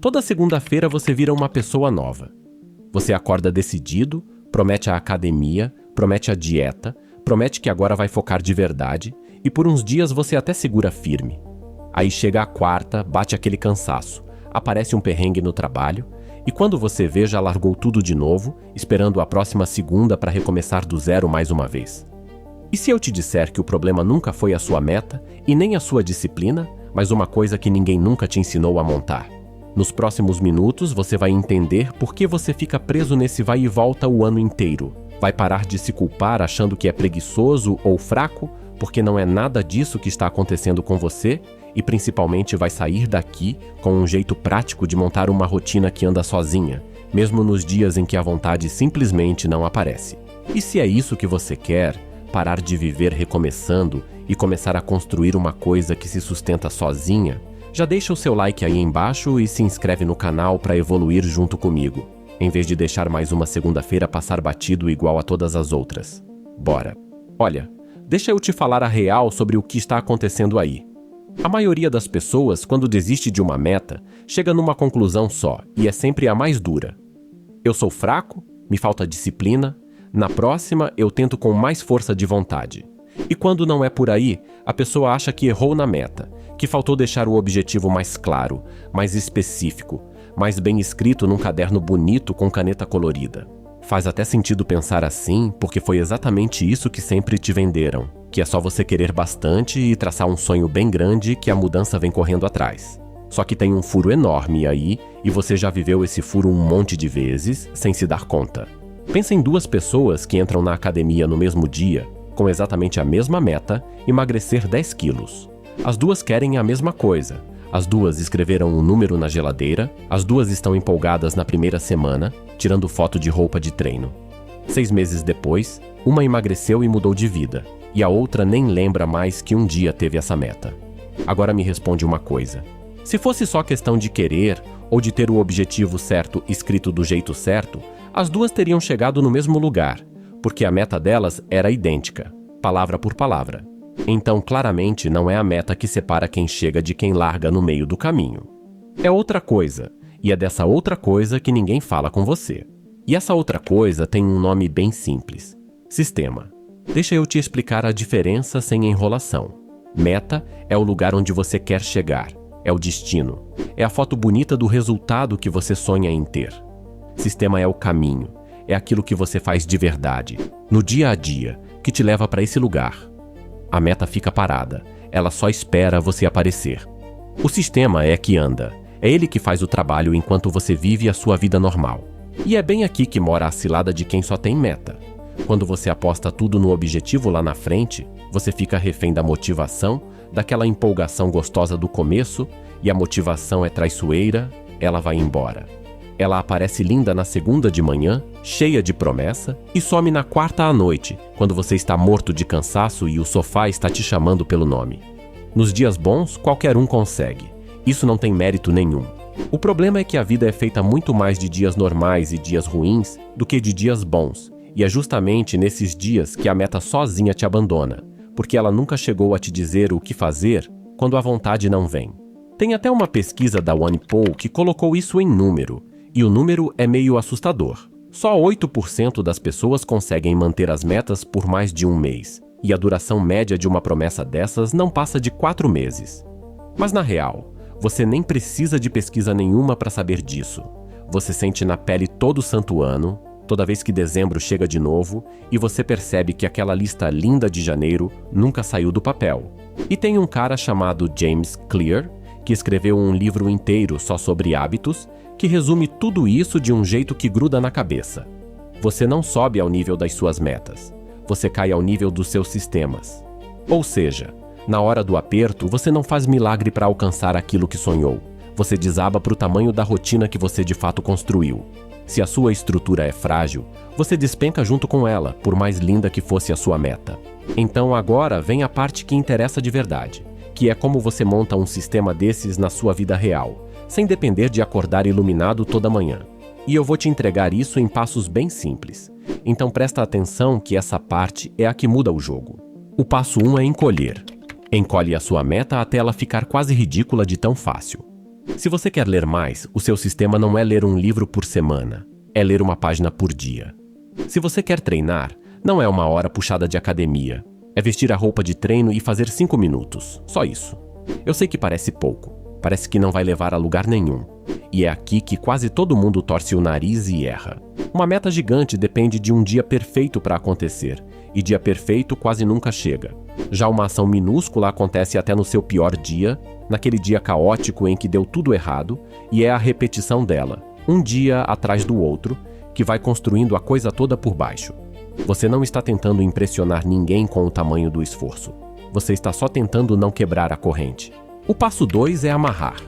Toda segunda-feira você vira uma pessoa nova. Você acorda decidido, promete a academia, promete a dieta, promete que agora vai focar de verdade e por uns dias você até segura firme. Aí chega a quarta, bate aquele cansaço, aparece um perrengue no trabalho e quando você vê já largou tudo de novo, esperando a próxima segunda para recomeçar do zero mais uma vez. E se eu te disser que o problema nunca foi a sua meta e nem a sua disciplina, mas uma coisa que ninguém nunca te ensinou a montar? Nos próximos minutos você vai entender por que você fica preso nesse vai e volta o ano inteiro. Vai parar de se culpar achando que é preguiçoso ou fraco, porque não é nada disso que está acontecendo com você e principalmente vai sair daqui com um jeito prático de montar uma rotina que anda sozinha, mesmo nos dias em que a vontade simplesmente não aparece. E se é isso que você quer, parar de viver recomeçando e começar a construir uma coisa que se sustenta sozinha, já deixa o seu like aí embaixo e se inscreve no canal para evoluir junto comigo, em vez de deixar mais uma segunda-feira passar batido igual a todas as outras. Bora! Olha, deixa eu te falar a real sobre o que está acontecendo aí. A maioria das pessoas, quando desiste de uma meta, chega numa conclusão só, e é sempre a mais dura. Eu sou fraco, me falta disciplina, na próxima eu tento com mais força de vontade. E quando não é por aí, a pessoa acha que errou na meta, que faltou deixar o objetivo mais claro, mais específico, mais bem escrito num caderno bonito com caneta colorida. Faz até sentido pensar assim, porque foi exatamente isso que sempre te venderam, que é só você querer bastante e traçar um sonho bem grande que a mudança vem correndo atrás. Só que tem um furo enorme aí e você já viveu esse furo um monte de vezes sem se dar conta. Pensa em duas pessoas que entram na academia no mesmo dia, com exatamente a mesma meta, emagrecer 10 quilos. As duas querem a mesma coisa. As duas escreveram um número na geladeira, as duas estão empolgadas na primeira semana, tirando foto de roupa de treino. 6 meses depois, uma emagreceu e mudou de vida, e a outra nem lembra mais que um dia teve essa meta. Agora me responde uma coisa. Se fosse só questão de querer, ou de ter o objetivo certo escrito do jeito certo, as duas teriam chegado no mesmo lugar, porque a meta delas era idêntica, palavra por palavra. Então, claramente, não é a meta que separa quem chega de quem larga no meio do caminho. É outra coisa, e é dessa outra coisa que ninguém fala com você. E essa outra coisa tem um nome bem simples: sistema. Deixa eu te explicar a diferença sem enrolação. Meta é o lugar onde você quer chegar, é o destino, é a foto bonita do resultado que você sonha em ter. Sistema é o caminho, é aquilo que você faz de verdade, no dia a dia, que te leva para esse lugar. A meta fica parada, ela só espera você aparecer. O sistema é que anda, é ele que faz o trabalho enquanto você vive a sua vida normal. E é bem aqui que mora a cilada de quem só tem meta. Quando você aposta tudo no objetivo lá na frente, você fica refém da motivação, daquela empolgação gostosa do começo, e a motivação é traiçoeira, ela vai embora. Ela aparece linda na segunda de manhã, cheia de promessa, e some na quarta à noite, quando você está morto de cansaço e o sofá está te chamando pelo nome. Nos dias bons, qualquer um consegue. Isso não tem mérito nenhum. O problema é que a vida é feita muito mais de dias normais e dias ruins do que de dias bons, e é justamente nesses dias que a meta sozinha te abandona, porque ela nunca chegou a te dizer o que fazer quando a vontade não vem. Tem até uma pesquisa da OnePoll que colocou isso em número, e o número é meio assustador. Só 8% das pessoas conseguem manter as metas por mais de um mês, e a duração média de uma promessa dessas não passa de 4 meses. Mas na real, você nem precisa de pesquisa nenhuma para saber disso. Você sente na pele todo santo ano, toda vez que dezembro chega de novo, e você percebe que aquela lista linda de janeiro nunca saiu do papel. E tem um cara chamado James Clear, que escreveu um livro inteiro só sobre hábitos, que resume tudo isso de um jeito que gruda na cabeça. Você não sobe ao nível das suas metas, você cai ao nível dos seus sistemas. Ou seja, na hora do aperto, você não faz milagre para alcançar aquilo que sonhou. Você desaba para o tamanho da rotina que você de fato construiu. Se a sua estrutura é frágil, você despenca junto com ela, por mais linda que fosse a sua meta. Então agora vem a parte que interessa de verdade, que é como você monta um sistema desses na sua vida real, sem depender de acordar iluminado toda manhã. E eu vou te entregar isso em passos bem simples. Então presta atenção que essa parte é a que muda o jogo. O passo 1 é encolher. Encolhe a sua meta até ela ficar quase ridícula de tão fácil. Se você quer ler mais, o seu sistema não é ler um livro por semana, é ler uma página por dia. Se você quer treinar, não é uma hora puxada de academia, é vestir a roupa de treino e fazer 5 minutos, só isso. Eu sei que parece pouco, parece que não vai levar a lugar nenhum. E é aqui que quase todo mundo torce o nariz e erra. Uma meta gigante depende de um dia perfeito para acontecer, e dia perfeito quase nunca chega. Já uma ação minúscula acontece até no seu pior dia, naquele dia caótico em que deu tudo errado, e é a repetição dela, um dia atrás do outro, que vai construindo a coisa toda por baixo. Você não está tentando impressionar ninguém com o tamanho do esforço. Você está só tentando não quebrar a corrente. O passo 2 é amarrar.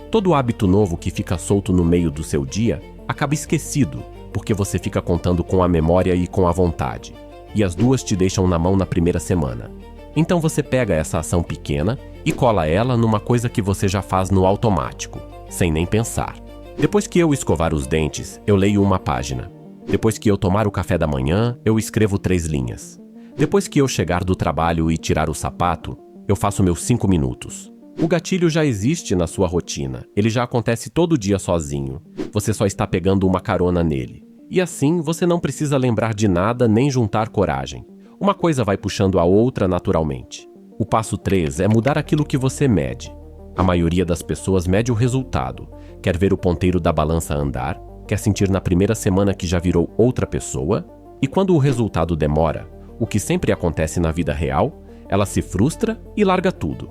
Todo hábito novo que fica solto no meio do seu dia acaba esquecido, porque você fica contando com a memória e com a vontade. E as duas te deixam na mão na primeira semana. Então você pega essa ação pequena e cola ela numa coisa que você já faz no automático, sem nem pensar. Depois que eu escovar os dentes, eu leio uma página. Depois que eu tomar o café da manhã, eu escrevo 3 linhas. Depois que eu chegar do trabalho e tirar o sapato, eu faço meus 5 minutos. O gatilho já existe na sua rotina, ele já acontece todo dia sozinho. Você só está pegando uma carona nele. E assim, você não precisa lembrar de nada nem juntar coragem. Uma coisa vai puxando a outra naturalmente. O passo 3 é mudar aquilo que você mede. A maioria das pessoas mede o resultado, quer ver o ponteiro da balança andar, quer sentir na primeira semana que já virou outra pessoa, e quando o resultado demora, o que sempre acontece na vida real, ela se frustra e larga tudo.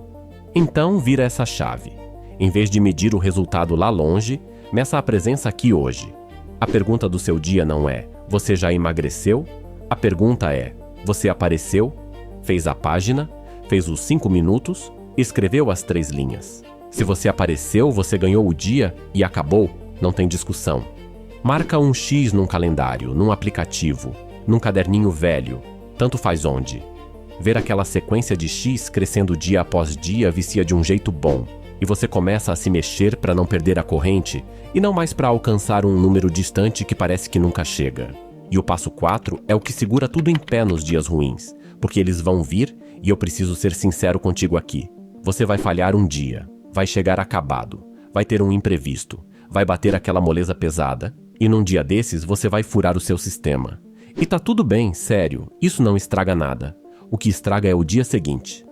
Então vira essa chave. Em vez de medir o resultado lá longe, meça a presença aqui hoje. A pergunta do seu dia não é: você já emagreceu? A pergunta é: você apareceu? Fez a página? Fez os 5 minutos? Escreveu as 3 linhas? Se você apareceu, você ganhou o dia e acabou, não tem discussão. Marca um X num calendário, num aplicativo, num caderninho velho, tanto faz onde. Ver aquela sequência de X crescendo dia após dia vicia de um jeito bom, e você começa a se mexer para não perder a corrente e não mais para alcançar um número distante que parece que nunca chega. E o passo 4 é o que segura tudo em pé nos dias ruins, porque eles vão vir e eu preciso ser sincero contigo aqui. Você vai falhar um dia, vai chegar acabado, vai ter um imprevisto, vai bater aquela moleza pesada e num dia desses você vai furar o seu sistema. E tá tudo bem, sério, isso não estraga nada. O que estraga é o dia seguinte.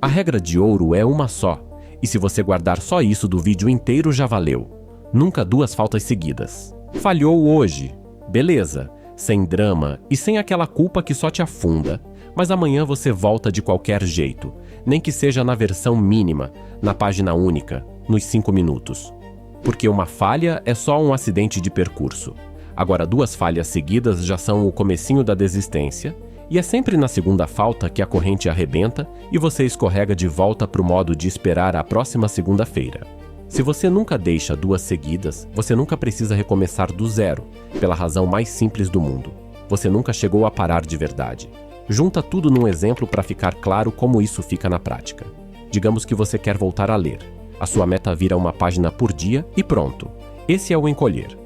A regra de ouro é uma só, e se você guardar só isso do vídeo inteiro já valeu. Nunca 2 faltas seguidas. Falhou hoje, beleza, sem drama e sem aquela culpa que só te afunda, mas amanhã você volta de qualquer jeito, nem que seja na versão mínima, na página única, nos 5 minutos. Porque uma falha é só um acidente de percurso. Agora 2 falhas seguidas já são o comecinho da desistência, e é sempre na segunda falta que a corrente arrebenta e você escorrega de volta para o modo de esperar a próxima segunda-feira. Se você nunca deixa 2 seguidas, você nunca precisa recomeçar do zero, pela razão mais simples do mundo. Você nunca chegou a parar de verdade. Junta tudo num exemplo para ficar claro como isso fica na prática. Digamos que você quer voltar a ler. A sua meta vira uma página por dia e pronto. Esse é o encolher.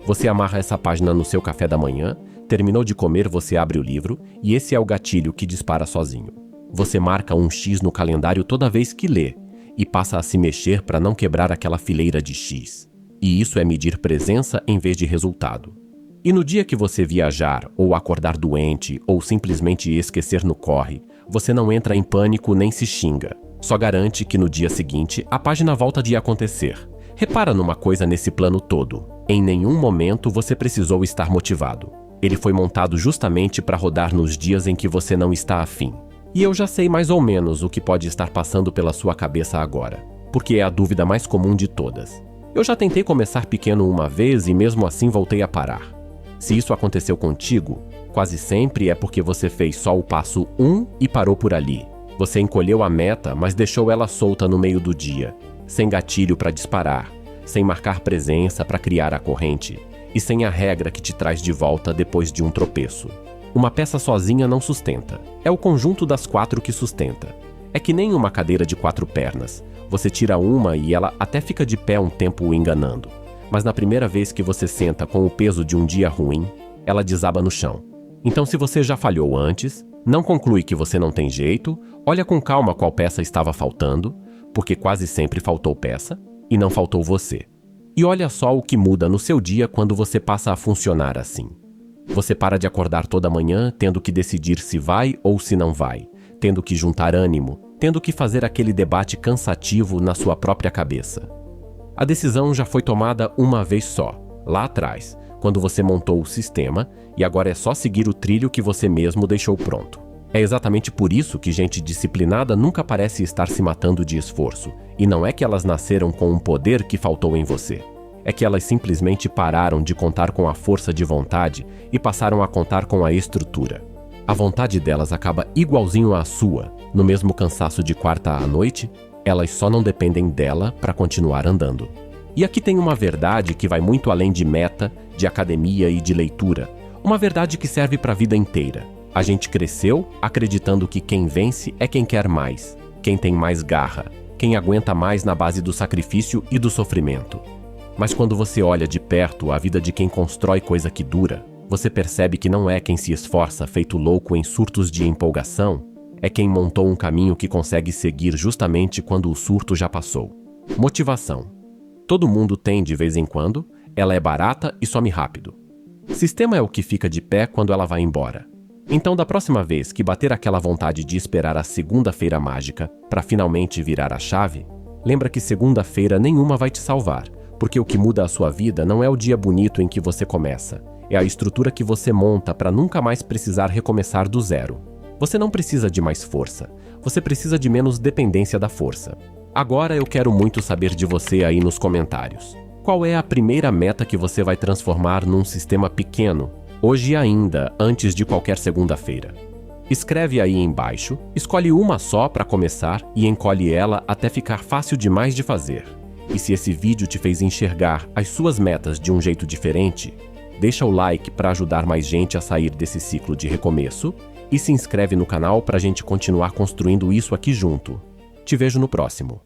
Você amarra essa página no seu café da manhã, terminou de comer, você abre o livro e esse é o gatilho que dispara sozinho. Você marca um X no calendário toda vez que lê e passa a se mexer para não quebrar aquela fileira de X. E isso é medir presença em vez de resultado. E no dia que você viajar, ou acordar doente, ou simplesmente esquecer no corre, você não entra em pânico nem se xinga. Só garante que no dia seguinte a página volta de acontecer. Repara numa coisa nesse plano todo. Em nenhum momento você precisou estar motivado. Ele foi montado justamente para rodar nos dias em que você não está afim. E eu já sei mais ou menos o que pode estar passando pela sua cabeça agora, porque é a dúvida mais comum de todas. Eu já tentei começar pequeno uma vez e mesmo assim voltei a parar. Se isso aconteceu contigo, quase sempre é porque você fez só o passo 1 e parou por ali. Você encolheu a meta, mas deixou ela solta no meio do dia, sem gatilho para disparar, sem marcar presença para criar a corrente e sem a regra que te traz de volta depois de um tropeço. Uma peça sozinha não sustenta. É o conjunto das 4 que sustenta. É que nem uma cadeira de 4 pernas. Você tira uma e ela até fica de pé um tempo o enganando. Mas na primeira vez que você senta com o peso de um dia ruim, ela desaba no chão. Então se você já falhou antes, não conclui que você não tem jeito, olha com calma qual peça estava faltando, porque quase sempre faltou peça, e não faltou você. E olha só o que muda no seu dia quando você passa a funcionar assim. Você para de acordar toda manhã tendo que decidir se vai ou se não vai, tendo que juntar ânimo, tendo que fazer aquele debate cansativo na sua própria cabeça. A decisão já foi tomada uma vez só, lá atrás, quando você montou o sistema, e agora é só seguir o trilho que você mesmo deixou pronto. É exatamente por isso que gente disciplinada nunca parece estar se matando de esforço, e não é que elas nasceram com um poder que faltou em você. É que elas simplesmente pararam de contar com a força de vontade e passaram a contar com a estrutura. A vontade delas acaba igualzinho à sua, no mesmo cansaço de quarta à noite, elas só não dependem dela para continuar andando. E aqui tem uma verdade que vai muito além de meta, de academia e de leitura. Uma verdade que serve para a vida inteira. A gente cresceu acreditando que quem vence é quem quer mais, quem tem mais garra, quem aguenta mais na base do sacrifício e do sofrimento. Mas quando você olha de perto a vida de quem constrói coisa que dura, você percebe que não é quem se esforça feito louco em surtos de empolgação, é quem montou um caminho que consegue seguir justamente quando o surto já passou. Motivação. Todo mundo tem de vez em quando, ela é barata e some rápido. Sistema é o que fica de pé quando ela vai embora. Então, da próxima vez que bater aquela vontade de esperar a segunda-feira mágica para finalmente virar a chave, lembra que segunda-feira nenhuma vai te salvar, porque o que muda a sua vida não é o dia bonito em que você começa, é a estrutura que você monta para nunca mais precisar recomeçar do zero. Você não precisa de mais força, você precisa de menos dependência da força. Agora eu quero muito saber de você aí nos comentários. Qual é a primeira meta que você vai transformar num sistema pequeno, hoje ainda, antes de qualquer segunda-feira? Escreve aí embaixo, escolhe uma só para começar e encolhe ela até ficar fácil demais de fazer. E se esse vídeo te fez enxergar as suas metas de um jeito diferente, deixa o like para ajudar mais gente a sair desse ciclo de recomeço e se inscreve no canal para a gente continuar construindo isso aqui junto. Te vejo no próximo.